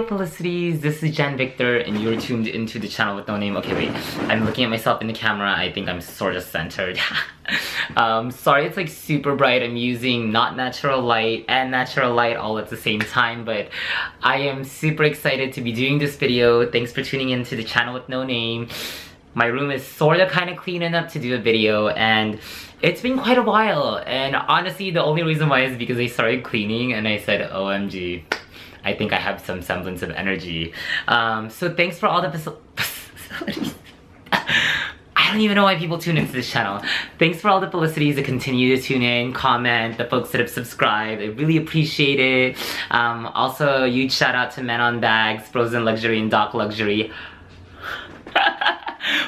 Felicities, this is Jan Victor and you're tuned into the channel with no name. Okay, wait, I'm looking at myself in the camera. I think I'm sort of centered. Sorry it's like super bright. I'm using not natural light and natural light all at the same time, but I am super excited to be doing this video. Thanks for tuning into the channel with no name. My room is sort of kind of clean enough to do a video, and it's been quite a while, and honestly the only reason why is because I started cleaning and I said, OMG, I think I have some semblance of energy. So thanks for all the facilities. I don't even know why people tune into this channel. Thanks for all the felicities that continue to tune in, comment, the folks that have subscribed. I really appreciate it. Also, huge shout out to MenOnBags, FrozenLuxury, and DocLuxury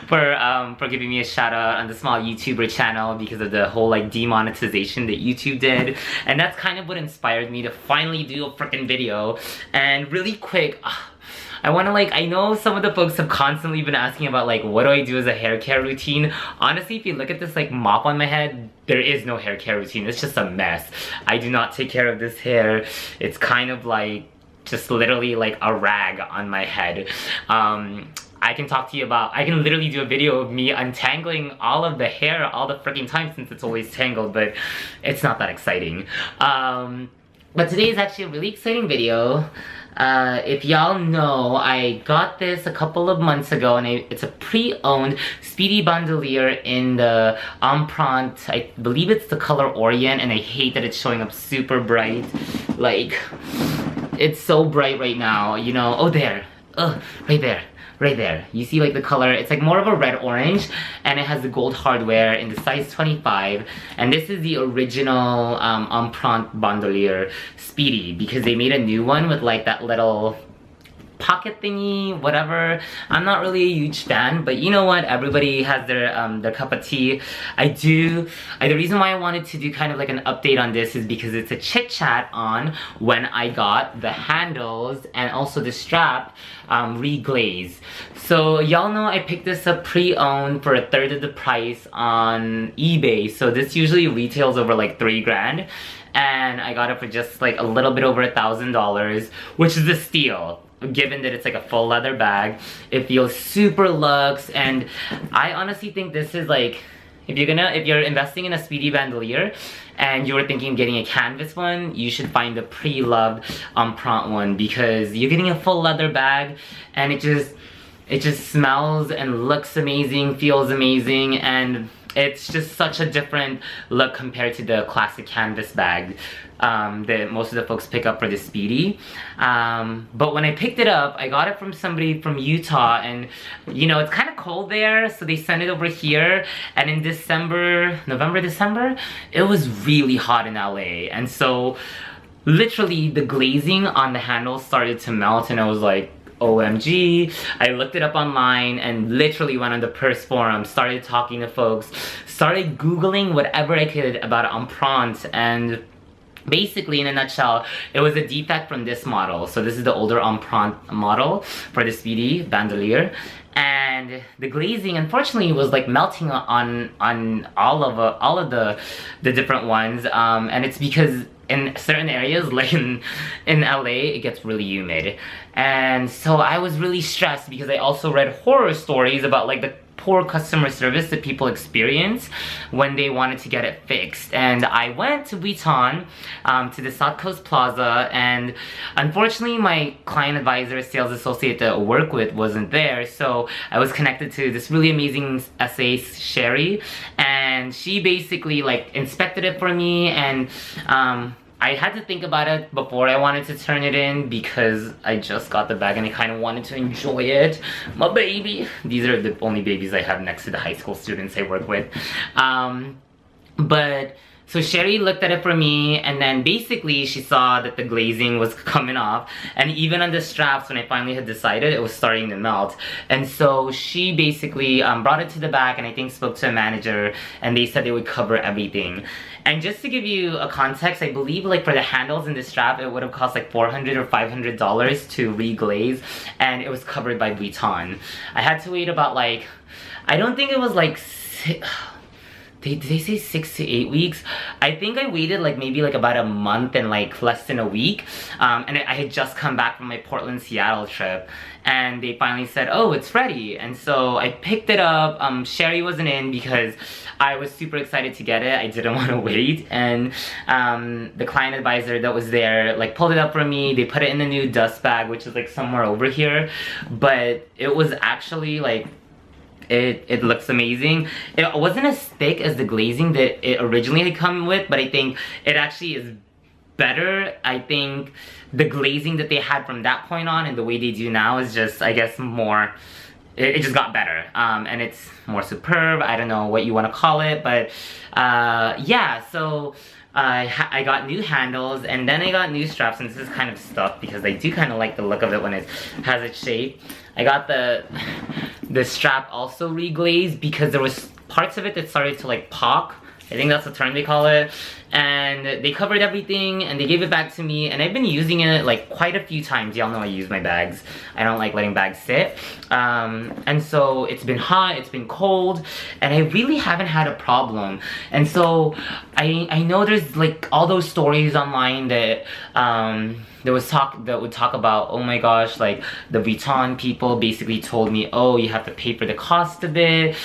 for giving me a shout out on the small YouTuber channel because of the whole like demonetization that YouTube did, and that's kind of what inspired me to finally do a freaking video. And really quick, I want to I know some of the folks have constantly been asking about like what do I do as a hair care routine. Honestly, if you look at this like mop on my head, there is no hair care routine. It's just a mess. I do not take care of this hair. It's kind of like just literally like a rag on my head. I can talk to you about, I can literally do a video of me untangling all of the hair all the freaking time since it's always tangled, but it's not that exciting. But today is actually a really exciting video. If y'all know, I got this a couple of months ago, and it's a pre-owned Speedy Bandouliere in the Empreinte. I believe it's the color Orient, and I hate that it's showing up super bright. Like, it's so bright right now, you know. Oh, there. Right there. Right there. You see like the color, it's like more of a red orange, and it has the gold hardware in the size 25, and this is the original Empreinte Bandouliere Speedy, because they made a new one with like that little pocket thingy, whatever. I'm not really a huge fan, but you know what, everybody has their cup of tea. The reason why I wanted to do kind of like an update on this is because it's a chit chat on when I got the handles and also the strap reglazed. So y'all know I picked this up pre-owned for 1/3 of the price on eBay. So this usually retails over like $3 grand, and I got it for just like a little bit over $1,000, which is a steal. Given that it's like a full leather bag, it feels super luxe, and I honestly think this is like, if you're investing in a Speedy Bandouliere and you were thinking of getting a canvas one, you should find the pre-loved Empreinte one, because you're getting a full leather bag, and it just smells and looks amazing, feels amazing, and it's just such a different look compared to the classic canvas bag that most of the folks pick up for the Speedy. But when I picked it up, I got it from somebody from Utah, and you know, it's kind of cold there, so they sent it over here, and in November, December, it was really hot in LA, and so literally the glazing on the handle started to melt, and I was like, OMG. I looked it up online and literally went on the purse forum, started talking to folks, started googling whatever I could about Empreinte, and basically in a nutshell, it was a defect from this model. So this is the older Empreinte model for the Speedy Bandouliere, and the glazing unfortunately was like melting on all of the different ones, and it's because in certain areas, like in LA, it gets really humid. And so I was really stressed because I also read horror stories about like the poor customer service that people experience when they wanted to get it fixed. And I went to Vuitton, to the South Coast Plaza, and unfortunately my client advisor, sales associate that I work with wasn't there, so I was connected to this really amazing SA, Sherry, and she basically like inspected it for me, and I had to think about it before I wanted to turn it in because I just got the bag and I kind of wanted to enjoy it. My baby. These are the only babies I have next to the high school students I work with. So Sherry looked at it for me, and then basically she saw that the glazing was coming off, and even on the straps, when I finally had decided, it was starting to melt. And so she basically brought it to the back, and I think spoke to a manager, and they said they would cover everything. And just to give you a context, I believe like for the handles and the strap, it would have cost like $400 or $500 to reglaze, and it was covered by Vuitton. I had to wait about like, I don't think it was like did they say 6 to 8 weeks? I think I waited like maybe like about a month and like less than a week. And I had just come back from my Portland, Seattle trip. And they finally said, oh, it's ready. And so I picked it up. Sherry wasn't in because I was super excited to get it. I didn't want to wait. And the client advisor that was there like pulled it up for me. They put it in the new dust bag, which is like somewhere over here. But it was actually like, it looks amazing. It wasn't as thick as the glazing that it originally had come with, but I think it actually is better. I think the glazing that they had from that point on and the way they do now is just, I guess, more, it just got better. And it's more superb. I don't know what you want to call it, but yeah, so I got new handles, and then I got new straps, and this is kind of stuffed because I do kind of like the look of it when it has its shape. I got the strap also reglazed because there was parts of it that started to like pop. I think that's the term they call it. And they covered everything and they gave it back to me, and I've been using it like quite a few times. Y'all know I use my bags. I don't like letting bags sit. And so it's been hot, it's been cold, and I really haven't had a problem. And so I know there's like all those stories online that that would talk about, oh my gosh, like the Vuitton people basically told me, oh, you have to pay for the cost of it.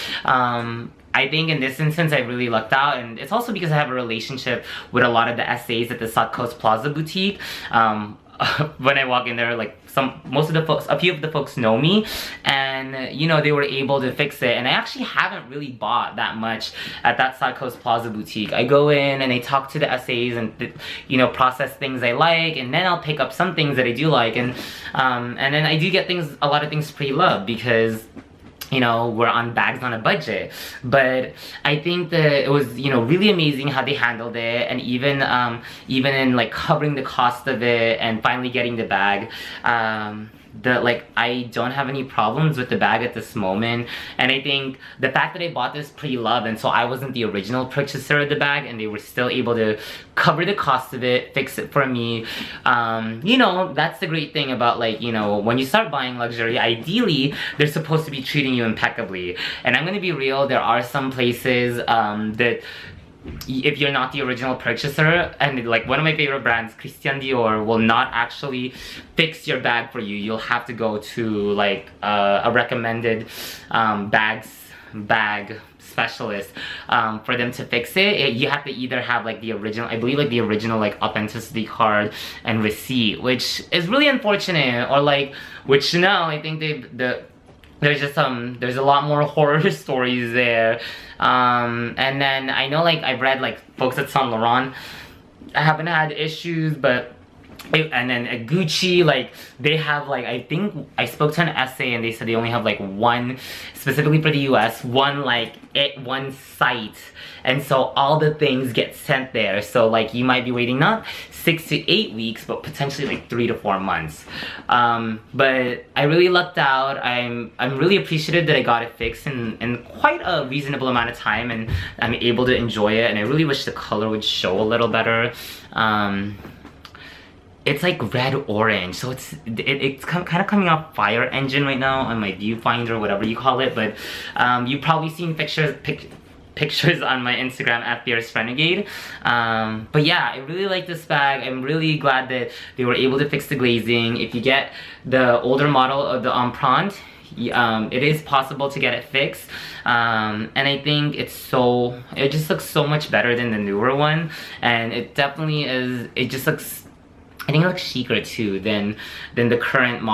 I think in this instance I really lucked out, and it's also because I have a relationship with a lot of the SAs at the South Coast Plaza boutique. When I walk in there, like a few of the folks know me, and you know, they were able to fix it. And I actually haven't really bought that much at that South Coast Plaza boutique. I go in and I talk to the SAs and you know, process things I like, and then I'll pick up some things that I do like, and then I do get a lot of things pre-loved because, you know, we're on bags on a budget. But I think that it was, you know, really amazing how they handled it, and even in like covering the cost of it and finally getting the bag, like I don't have any problems with the bag at this moment. And I think the fact that I bought this pre-loved, and so I wasn't the original purchaser of the bag, and they were still able to cover the cost of it, fix it for me. You know, that's the great thing about, like, you know, when you start buying luxury, ideally they're supposed to be treating you impeccably. And I'm gonna be real, there are some places that if you're not the original purchaser, and like one of my favorite brands, Christian Dior, will not actually fix your bag for you. You'll have to go to like a recommended bag specialist for them to fix it. You have to either have like the original, I believe like the original like authenticity card and receipt, which is really unfortunate. Or like with Chanel, I think there's just there's a lot more horror stories there. And then I know, like, I've read like folks at Saint Laurent haven't had issues, but and then at Gucci, like, they have like, I think I spoke to an SA and they said they only have like one, specifically for the US, one site, and so all the things get sent there. So like you might be waiting not 6 to 8 weeks, but potentially like 3 to 4 months. But I really lucked out. I'm really appreciative that I got it fixed in quite a reasonable amount of time, and I'm able to enjoy it. And I really wish the color would show a little better. It's like red orange, so it's kind of coming off fire engine right now on my viewfinder, whatever you call it. But you've probably seen pictures on my Instagram at Fierce Renegade. But yeah, I really like this bag. I'm really glad that they were able to fix the glazing. If you get the older model of the Empreinte, it is possible to get it fixed. And I think it just looks so much better than the newer one, and it definitely is. It just looks, I think it looks chicer too than the current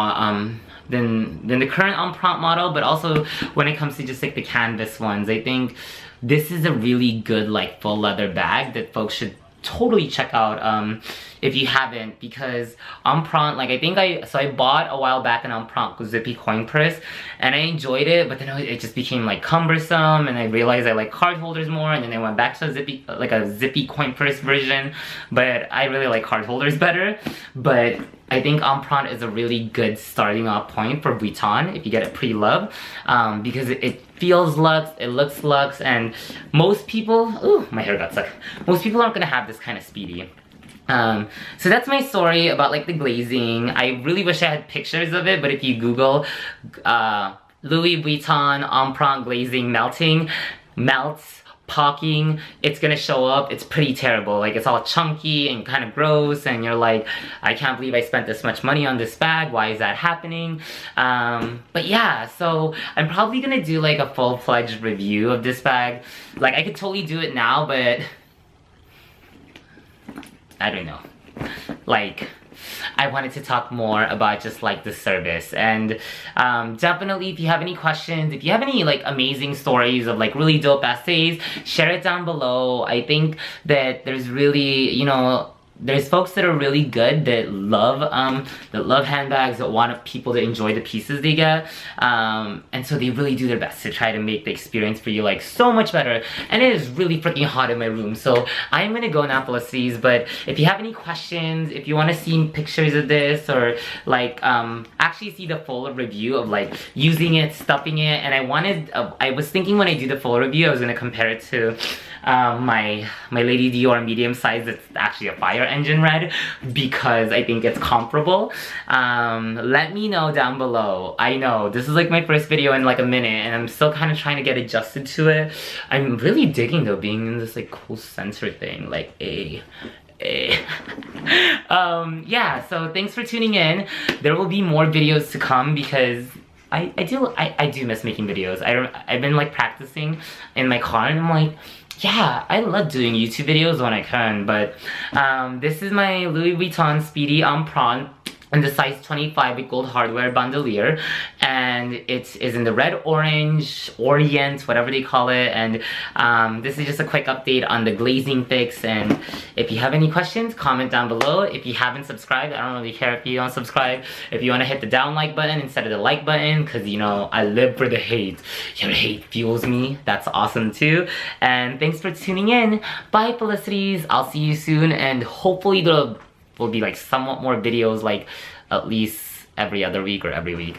than the current Empreinte model. But also when it comes to just like the canvas ones, I think this is a really good like full leather bag that folks should totally check out if you haven't, because Empreinte, like, I think I bought a while back an Empreinte zippy coin purse, and I enjoyed it, but then it just became like cumbersome, and I realized I like card holders more, and then I went back to a zippy coin purse version. But I really like card holders better. But I think Empreinte is a really good starting off point for Vuitton if you get it pre-loved, because it feels luxe, it looks luxe, and most people, ooh, my hair got stuck. Most people aren't gonna have this kind of Speedy. So that's my story about like the glazing. I really wish I had pictures of it, but if you Google Louis Vuitton Empreinte glazing melts packing, it's gonna show up. It's pretty terrible. Like, it's all chunky and kind of gross, and you're like, I can't believe I spent this much money on this bag. Why is that happening? But yeah, so I'm probably gonna do like a full-fledged review of this bag. Like, I could totally do it now, but I don't know. Like, I wanted to talk more about just like the service, and definitely if you have any questions, if you have any like amazing stories of like really dope essays, share it down below. I think that there's really, you know, there's folks that are really good that love handbags, that want people to enjoy the pieces they get, and so they really do their best to try to make the experience for you like so much better. And it is really freaking hot in my room, so I'm gonna go now, Felicities. But if you have any questions, if you want to see pictures of this, or like actually see the full review of like using it, stuffing it, and I was thinking when I do the full review, I was gonna compare it to my Lady Dior medium size. It's actually a fire engine red, because I think it's comparable. Let me know down below. I know this is like my first video in like a minute, and I'm still kind of trying to get adjusted to it. I'm really digging though being in this like cool sensor thing, like yeah, so thanks for tuning in. There will be more videos to come, because I do miss making videos. I've been like practicing in my car, and I'm like, yeah, I love doing YouTube videos when I can. But this is my Louis Vuitton Speedy Empreinte in the size 25 with gold hardware bandouliere, and it is in the red, orange, Orient, whatever they call it. And this is just a quick update on the glazing fix. And if you have any questions, comment down below. If you haven't subscribed, I don't really care if you don't subscribe. If you want to hit the down like button instead of the like button, because you know I live for the hate. Your hate fuels me. That's awesome too. And thanks for tuning in. Bye, Felicities. I'll see you soon, and hopefully there will be like somewhat more videos, like at least every other week or every week.